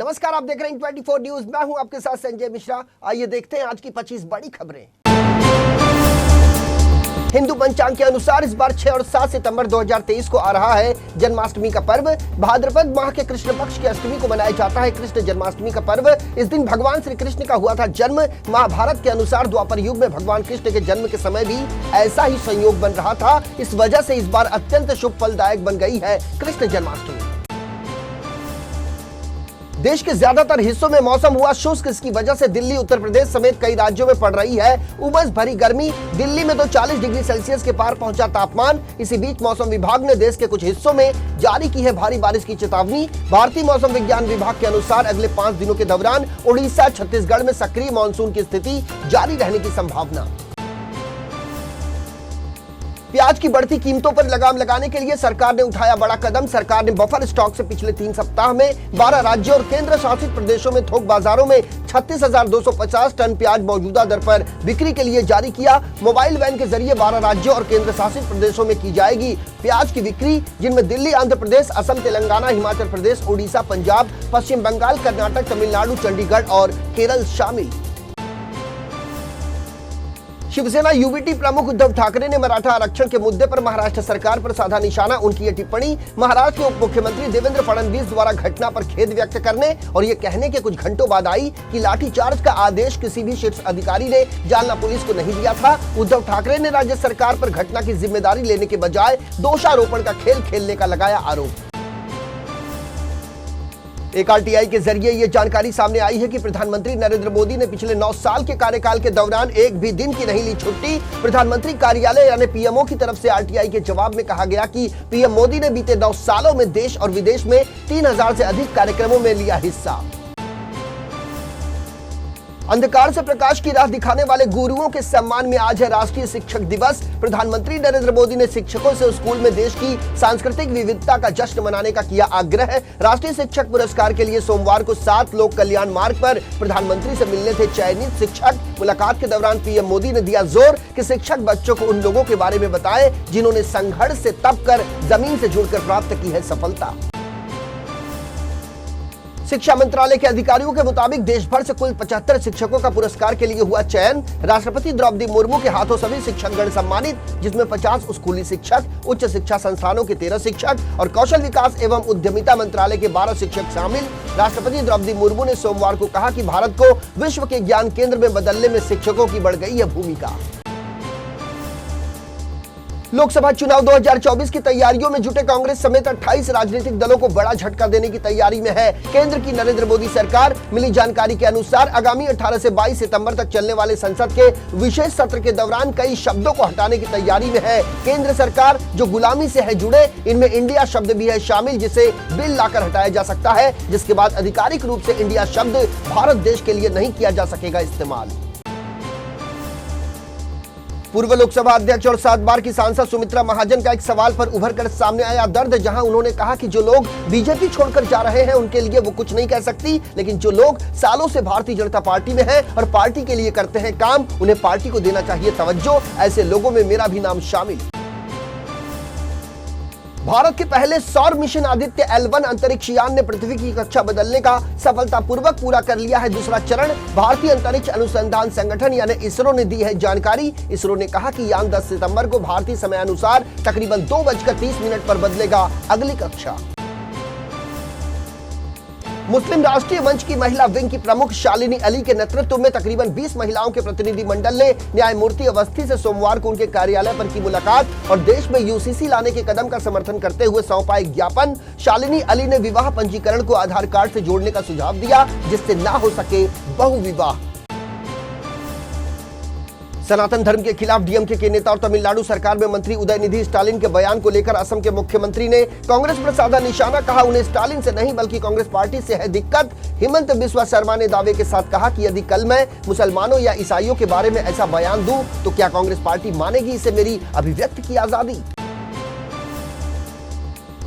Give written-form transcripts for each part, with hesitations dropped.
नमस्कार, आप देख रहे हैं 24 न्यूज। मैं हूं आपके साथ संजय मिश्रा। आइए देखते हैं आज की 25 बड़ी खबरें। हिंदू पंचांग के अनुसार इस बार 6 और 7 सितंबर 2023 को आ रहा है जन्माष्टमी का पर्व। भाद्रपद माह के कृष्ण पक्ष की अष्टमी को मनाया जाता है कृष्ण जन्माष्टमी का पर्व। इस दिन भगवान श्री कृष्ण का हुआ था जन्म। महाभारत के अनुसार द्वापर युग में भगवान कृष्ण के जन्म के समय भी ऐसा ही संयोग बन रहा था। इस वजह से इस बार अत्यंत शुभ फलदायक बन गई है कृष्ण जन्माष्टमी। देश के ज्यादातर हिस्सों में मौसम हुआ शुष्क। इसकी वजह से दिल्ली, उत्तर प्रदेश समेत कई राज्यों में पड़ रही है उमस भरी गर्मी। दिल्ली में तो 40 डिग्री सेल्सियस के पार पहुंचा तापमान। इसी बीच मौसम विभाग ने देश के कुछ हिस्सों में जारी की है भारी बारिश की चेतावनी। भारतीय मौसम विज्ञान विभाग के अनुसार अगले 5 दिनों के दौरान उड़ीसा, छत्तीसगढ़ में सक्रिय मानसून की स्थिति जारी रहने की संभावना। प्याज की बढ़ती कीमतों पर लगाम लगाने के लिए सरकार ने उठाया बड़ा कदम। सरकार ने बफर स्टॉक से पिछले 3 सप्ताह में 12 राज्यों और केंद्र शासित प्रदेशों में थोक बाजारों में 36,250 टन प्याज मौजूदा दर पर बिक्री के लिए जारी किया। मोबाइल वैन के जरिए 12 राज्यों और केंद्र शासित प्रदेशों में की जाएगी प्याज की बिक्री, जिनमें दिल्ली, आंध्र प्रदेश, असम, तेलंगाना, हिमाचल प्रदेश, उड़ीसा, पंजाब, पश्चिम बंगाल, कर्नाटक, तमिलनाडु, चंडीगढ़ और केरल शामिल। शिवसेना यूबीटी प्रमुख उद्धव ठाकरे ने मराठा आरक्षण के मुद्दे पर महाराष्ट्र सरकार पर साधा निशाना। उनकी ये टिप्पणी महाराष्ट्र के उप मुख्यमंत्री देवेंद्र फडणवीस द्वारा घटना पर खेद व्यक्त करने और ये कहने के कुछ घंटों बाद आई कि लाठीचार्ज का आदेश किसी भी शीर्ष अधिकारी ने जालना पुलिस को नहीं दिया था। उद्धव ठाकरे ने राज्य सरकार पर घटना की जिम्मेदारी लेने के बजाय दोषारोपण का खेल खेलने का लगाया आरोप। एक आरटीआई के जरिए यह जानकारी सामने आई है कि प्रधानमंत्री नरेंद्र मोदी ने पिछले 9 साल के कार्यकाल के दौरान एक भी दिन की नहीं ली छुट्टी। प्रधानमंत्री कार्यालय यानी पीएमओ की तरफ से आरटीआई के जवाब में कहा गया कि पीएम मोदी ने बीते 9 सालों में देश और विदेश में 3000 से अधिक कार्यक्रमों में लिया हिस्सा। अंधकार से प्रकाश की राह दिखाने वाले गुरुओं के सम्मान में आज है राष्ट्रीय शिक्षक दिवस। प्रधानमंत्री नरेंद्र मोदी ने शिक्षकों से स्कूल में देश की सांस्कृतिक विविधता का जश्न मनाने का किया आग्रह। राष्ट्रीय शिक्षक पुरस्कार के लिए सोमवार को 7 लोक कल्याण मार्ग पर प्रधानमंत्री से मिलने थे चयनित शिक्षक। मुलाकात के दौरान पीएम मोदी ने दिया जोर कि शिक्षक बच्चों को उन लोगों के बारे में बताएं जिन्होंने संघर्ष से तप कर जमीन से जुड़कर प्राप्त की है सफलता। शिक्षा मंत्रालय के अधिकारियों के मुताबिक देश भर से कुल 75 शिक्षकों का पुरस्कार के लिए हुआ चयन। राष्ट्रपति द्रौपदी मुर्मू के हाथों सभी शिक्षकगण सम्मानित, जिसमें 50 स्कूली शिक्षक, उच्च शिक्षा संस्थानों के 13 शिक्षक और कौशल विकास एवं उद्यमिता मंत्रालय के 12 शिक्षक शामिल। राष्ट्रपति द्रौपदी मुर्मू ने सोमवार को कहा कि भारत को विश्व के ज्ञान केंद्र में बदलने में शिक्षकों की बढ़ गई है भूमिका। लोकसभा चुनाव 2024 की तैयारियों में जुटे कांग्रेस समेत 28 राजनीतिक दलों को बड़ा झटका देने की तैयारी में है केंद्र की नरेंद्र मोदी सरकार। मिली जानकारी के अनुसार आगामी 18 से 22 सितंबर तक चलने वाले संसद के विशेष सत्र के दौरान कई शब्दों को हटाने की तैयारी में है केंद्र सरकार। जो गुलामी से है जुड़े, इनमें इंडिया शब्द भी है शामिल, जिसे बिल लाकर हटाया जा सकता है, जिसके बाद आधिकारिक रूप से इंडिया शब्द भारत देश के लिए नहीं किया जा सकेगा इस्तेमाल। पूर्व लोकसभा अध्यक्ष और 7 बार की सांसद सुमित्रा महाजन का एक सवाल पर उभर कर सामने आया दर्द, जहां उन्होंने कहा कि जो लोग बीजेपी छोड़कर जा रहे हैं उनके लिए वो कुछ नहीं कह सकती, लेकिन जो लोग सालों से भारतीय जनता पार्टी में हैं और पार्टी के लिए करते हैं काम, उन्हें पार्टी को देना चाहिए तवज्जो। ऐसे लोगों में मेरा भी नाम शामिल। भारत के पहले सौर मिशन आदित्य L1 अंतरिक्ष यान ने पृथ्वी की कक्षा बदलने का सफलतापूर्वक पूरा कर लिया है दूसरा चरण। भारतीय अंतरिक्ष अनुसंधान संगठन यानी इसरो ने दी है जानकारी। इसरो ने कहा कि यान 10 सितंबर को भारतीय समयानुसार तकरीबन 2:30 पर बदलेगा अगली कक्षा। मुस्लिम राष्ट्रीय मंच की महिला विंग की प्रमुख शालिनी अली के नेतृत्व में तकरीबन 20 महिलाओं के प्रतिनिधि मंडल ने न्यायमूर्ति अवस्थी से सोमवार को उनके कार्यालय पर की मुलाकात और देश में यूसीसी लाने के कदम का समर्थन करते हुए सौंपा एक ज्ञापन। शालिनी अली ने विवाह पंजीकरण को आधार कार्ड से जोड़ने का सुझाव दिया, जिससे ना हो सके बहुविवाह। सनातन धर्म के खिलाफ डीएमके के नेता और तमिलनाडु सरकार में मंत्री उदयनिधि स्टालिन के बयान को लेकर असम के मुख्यमंत्री ने कांग्रेस पर साधा निशाना। कहा उन्हें स्टालिन से नहीं बल्कि कांग्रेस पार्टी से है दिक्कत। हिमंत बिस्वा शर्मा ने दावे के साथ कहा कि यदि कल मैं मुसलमानों या ईसाइयों के बारे में ऐसा बयान दूं तो क्या कांग्रेस पार्टी मानेगी इसे मेरी अभिव्यक्ति की आजादी।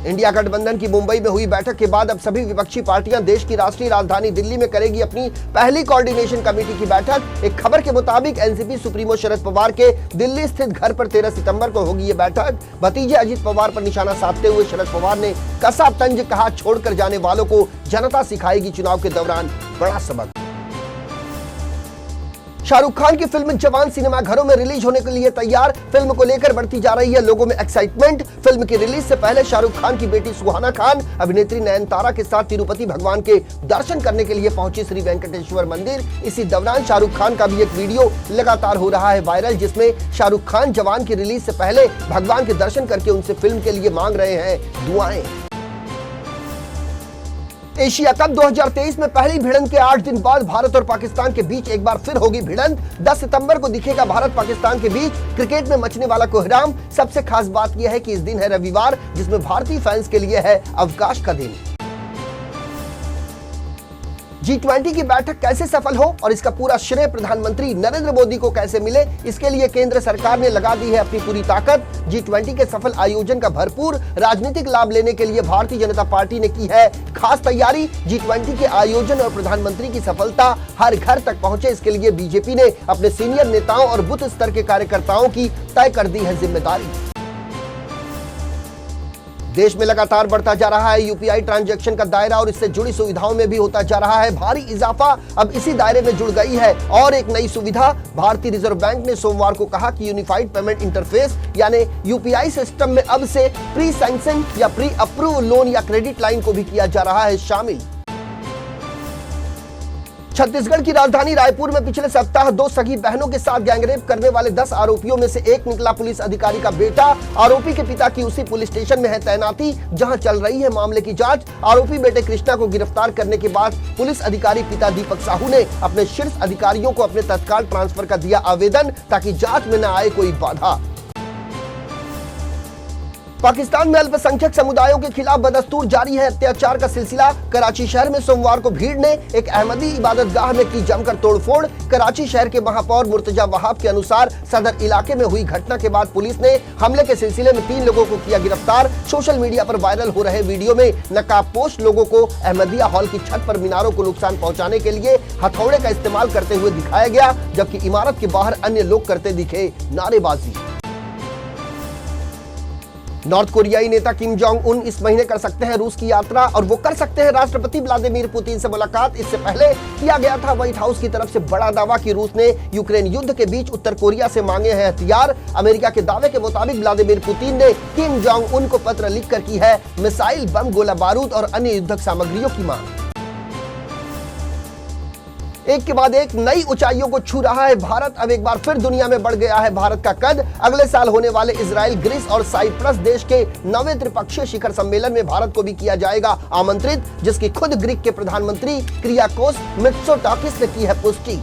इंडिया गठबंधन की मुंबई में हुई बैठक के बाद अब सभी विपक्षी पार्टियां देश की राष्ट्रीय राजधानी दिल्ली में करेगी अपनी पहली कोऑर्डिनेशन कमेटी की बैठक। एक खबर के मुताबिक एनसीपी सुप्रीमो शरद पवार के दिल्ली स्थित घर पर 13 सितंबर को होगी ये बैठक। भतीजे अजित पवार पर निशाना साधते हुए शरद पवार ने कसा तंज कहा, छोड़कर जाने वालों को जनता सिखाएगी चुनाव के दौरान बड़ा सबक। शाहरुख खान की फिल्म जवान सिनेमाघरों में रिलीज होने के लिए तैयार। फिल्म को लेकर बढ़ती जा रही है लोगों में एक्साइटमेंट। फिल्म की रिलीज से पहले शाहरुख खान की बेटी सुहाना खान अभिनेत्री नयनतारा के साथ तिरुपति भगवान के दर्शन करने के लिए पहुंची श्री वेंकटेश्वर मंदिर। इसी दौरान शाहरुख खान का भी एक वीडियो लगातार हो रहा है वायरल, जिसमें शाहरुख खान जवान की रिलीज से पहले भगवान के दर्शन करके उनसे फिल्म के लिए मांग रहे हैं दुआएं। एशिया कप 2023 में पहली भिड़ंत के 8 दिन बाद भारत और पाकिस्तान के बीच एक बार फिर होगी भिड़ंत। 10 सितंबर को दिखेगा भारत पाकिस्तान के बीच क्रिकेट में मचने वाला कोहराम। सबसे खास बात यह है कि इस दिन है रविवार, जिसमें भारतीय फैंस के लिए है अवकाश का दिन। G20 की बैठक कैसे सफल हो और इसका पूरा श्रेय प्रधानमंत्री नरेंद्र मोदी को कैसे मिले, इसके लिए केंद्र सरकार ने लगा दी है अपनी पूरी ताकत। G20 के सफल आयोजन का भरपूर राजनीतिक लाभ लेने के लिए भारतीय जनता पार्टी ने की है खास तैयारी। G20 के आयोजन और प्रधानमंत्री की सफलता हर घर तक पहुंचे, इसके लिए बीजेपी ने अपने सीनियर नेताओं और बूथ स्तर के कार्यकर्ताओं की तय कर दी है जिम्मेदारी। देश में लगातार बढ़ता जा रहा है यूपीआई ट्रांजैक्शन का दायरा और इससे जुड़ी सुविधाओं में भी होता जा रहा है भारी इजाफा। अब इसी दायरे में जुड़ गई है और एक नई सुविधा। भारतीय रिजर्व बैंक ने सोमवार को कहा कि यूनिफाइड पेमेंट इंटरफेस यानी यूपीआई सिस्टम में अब से प्री सैंक्शन या प्री अप्रूव लोन या क्रेडिट लाइन को भी किया जा रहा है शामिल। छत्तीसगढ़ की राजधानी रायपुर में पिछले सप्ताह 2 सगी बहनों के साथ गैंगरेप करने वाले 10 आरोपियों में से एक निकला पुलिस अधिकारी का बेटा। आरोपी के पिता की उसी पुलिस स्टेशन में है तैनाती जहां चल रही है मामले की जांच। आरोपी बेटे कृष्णा को गिरफ्तार करने के बाद पुलिस अधिकारी पिता दीपक साहू ने अपने शीर्ष अधिकारियों को अपने तत्काल ट्रांसफर का दिया आवेदन ताकि जांच में न आए कोई बाधा। पाकिस्तान में अल्पसंख्यक समुदायों के खिलाफ बदस्तूर जारी है अत्याचार का सिलसिला। कराची शहर में सोमवार को भीड़ ने एक अहमदी इबादतगाह में की जमकर तोड़फोड़। कराची शहर के महापौर मुर्तजा वहाब के अनुसार सदर इलाके में हुई घटना के बाद पुलिस ने हमले के सिलसिले में 3 लोगों को किया गिरफ्तार। सोशल मीडिया पर वायरल हो रहे वीडियो में नकाबपोश लोगों को अहमदिया हॉल की छत पर मीनारों को नुकसान पहुंचाने के लिए हथौड़े का इस्तेमाल करते हुए दिखाया गया, जबकि इमारत के बाहर अन्य लोग करते दिखे नारेबाजी। नॉर्थ कोरियाई नेता किम जोंग उन इस महीने कर सकते हैं रूस की यात्रा और वो कर सकते हैं राष्ट्रपति व्लादिमीर पुतिन से मुलाकात। इससे पहले किया गया था व्हाइट हाउस की तरफ से बड़ा दावा कि रूस ने यूक्रेन युद्ध के बीच उत्तर कोरिया से मांगे हैं हथियार। अमेरिका के दावे के मुताबिक व्लादिमीर पुतिन ने किम जोंग उन को पत्र लिखकर की है मिसाइल, बम, गोला बारूद और अन्य युद्धक सामग्रियों की मांग। एक के बाद एक नई ऊंचाइयों को छू रहा है भारत। अब एक बार फिर दुनिया में बढ़ गया है भारत का कद। अगले साल होने वाले इजराइल, ग्रीस और साइप्रस देश के 9वें त्रिपक्षीय शिखर सम्मेलन में भारत को भी किया जाएगा आमंत्रित, जिसकी खुद ग्रीक के प्रधानमंत्री क्रियाकोस मित्सोटाकिस ने की है पुष्टि।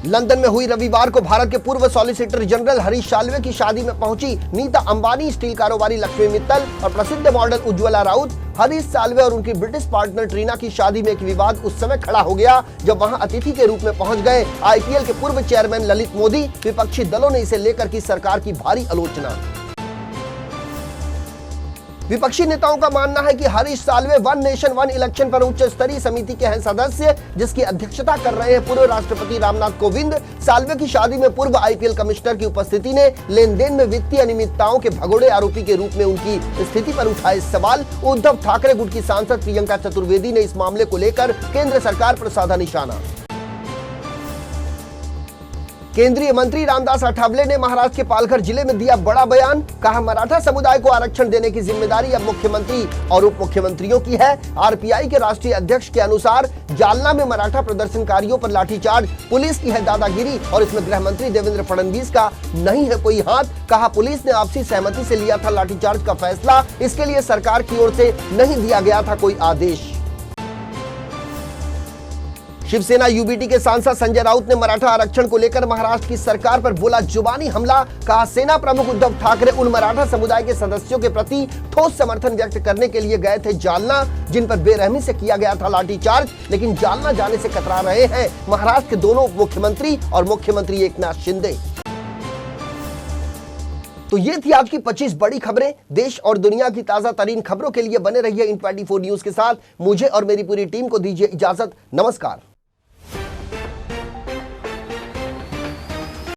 लंदन में हुई रविवार को भारत के पूर्व सॉलिसिटर जनरल हरीश साल्वे की शादी में पहुंची नीता अंबानी, स्टील कारोबारी लक्ष्मी मित्तल और प्रसिद्ध मॉडल उज्ज्वला राउत। हरीश साल्वे और उनकी ब्रिटिश पार्टनर ट्रीना की शादी में एक विवाद उस समय खड़ा हो गया जब वहां अतिथि के रूप में पहुंच गए आईपीएल के पूर्व चेयरमैन ललित मोदी। विपक्षी दलों ने इसे लेकर की सरकार की भारी आलोचना। विपक्षी नेताओं का मानना है कि Harish Salve one nation one election पर उच्च स्तरीय समिति के हैं सदस्य, जिसकी अध्यक्षता कर रहे हैं पूर्व राष्ट्रपति रामनाथ कोविंद। साल्वे की शादी में पूर्व आईपीएल कमिश्नर की उपस्थिति ने लेन देन में वित्तीय अनियमितताओं के भगोड़े आरोपी के रूप में उनकी स्थिति पर उठाए सवाल। उद्धव ठाकरे गुट की सांसद प्रियंका चतुर्वेदी ने इस मामले को लेकर केंद्र सरकार पर साधा निशाना। केंद्रीय मंत्री रामदास अठावले ने महाराष्ट्र के पालघर जिले में दिया बड़ा बयान। कहा मराठा समुदाय को आरक्षण देने की जिम्मेदारी अब मुख्यमंत्री और उप मुख्यमंत्रियों की है। आरपीआई के राष्ट्रीय अध्यक्ष के अनुसार जालना में मराठा प्रदर्शनकारियों पर लाठीचार्ज पुलिस की है दादागिरी और इसमें गृह मंत्री देवेंद्र फडणवीस का नहीं है कोई हाथ। कहा पुलिस ने आपसी सहमति से लिया था लाठीचार्ज का फैसला, इसके लिए सरकार की ओर से नहीं दिया गया था कोई आदेश। शिवसेना यूबीटी के सांसद संजय राउत ने मराठा आरक्षण को लेकर महाराष्ट्र की सरकार पर बोला जुबानी हमला। कहा सेना प्रमुख उद्धव ठाकरे उन मराठा समुदाय के सदस्यों के प्रति ठोस समर्थन व्यक्त करने के लिए गए थे जालना, जिन पर बेरहमी से किया गया था लाठीचार्ज, लेकिन जालना जाने से कतरा रहे हैं महाराष्ट्र के दोनों मुख्यमंत्री और मुख्यमंत्री एकनाथ शिंदे। तो ये थी आज की 25 बड़ी खबरें। देश और दुनिया की ताजा तरीन खबरों के लिए बने रहिए इन 24 न्यूज के साथ। मुझे और मेरी पूरी टीम को दीजिए इजाजत। नमस्कार।